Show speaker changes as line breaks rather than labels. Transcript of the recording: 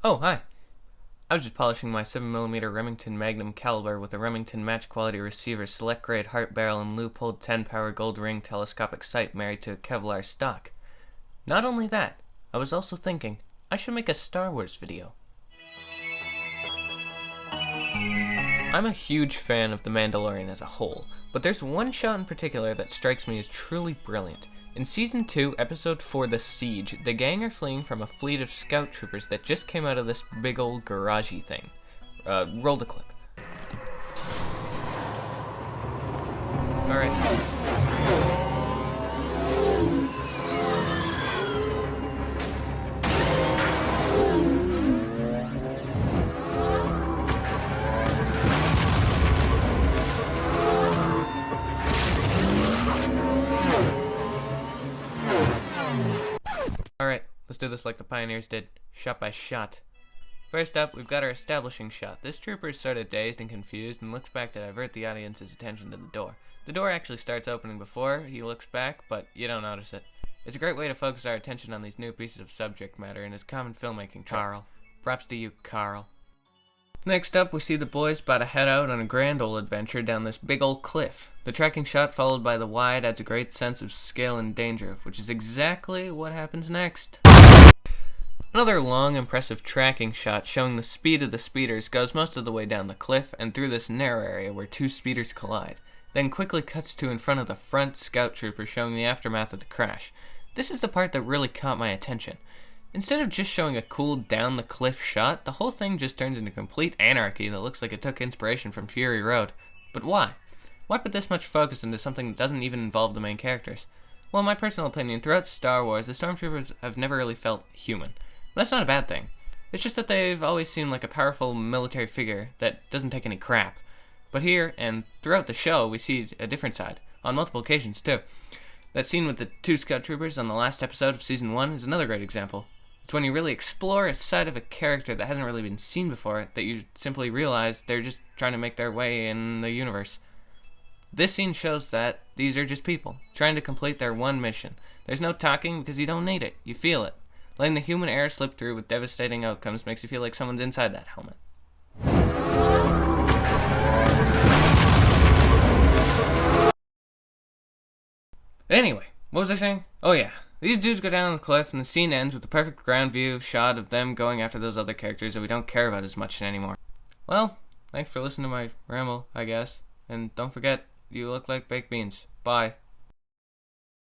Oh, hi. I was just polishing my 7mm Remington Magnum caliber with a Remington match quality receiver, select grade heart barrel, and Leupold 10 power gold ring telescopic sight married to a Kevlar stock. Not only that, I was also thinking I should make a Star Wars video. I'm a huge fan of The Mandalorian as a whole, but there's one shot in particular that strikes me as truly brilliant. In Season 2, Episode 4, The Siege, the gang are fleeing from a fleet of scout troopers that just came out of this big old garagey thing. Roll the clip. Alright. Alright, let's do this like the pioneers did, shot by shot. First up, we've got our establishing shot. This trooper is sort of dazed and confused and looks back to divert the audience's attention to the door. The door actually starts opening before he looks back, but you don't notice it. It's a great way to focus our attention on these new pieces of subject matter and is common filmmaking. Carl. Props to you, Carl. Next up, we see the boys about to head out on a grand old adventure down this big old cliff. The tracking shot followed by the wide adds a great sense of scale and danger, which is exactly what happens next. Another long, impressive tracking shot showing the speed of the speeders goes most of the way down the cliff and through this narrow area where two speeders collide, then quickly cuts to in front of the front scout trooper showing the aftermath of the crash. This is the part that really caught my attention. Instead of just showing a cool down-the-cliff shot, the whole thing just turns into complete anarchy that looks like it took inspiration from Fury Road. But why? Why put this much focus into something that doesn't even involve the main characters? Well, in my personal opinion, throughout Star Wars, the Stormtroopers have never really felt human. But that's not a bad thing. It's just that they've always seemed like a powerful military figure that doesn't take any crap. But here, and throughout the show, we see a different side. On multiple occasions, too. That scene with the two scout troopers on the last episode of Season 1 is another great example. It's when you really explore a side of a character that hasn't really been seen before that you simply realize they're just trying to make their way in the universe. This scene shows that these are just people, trying to complete their one mission. There's no talking because you don't need it. You feel it. Letting the human air slip through with devastating outcomes makes you feel like someone's inside that helmet. Anyway, what was I saying? Oh yeah. These dudes go down the cliff, and the scene ends with a perfect ground view shot of them going after those other characters that we don't care about as much anymore. Well, thanks for listening to my ramble, I guess. And don't forget, you look like baked beans. Bye.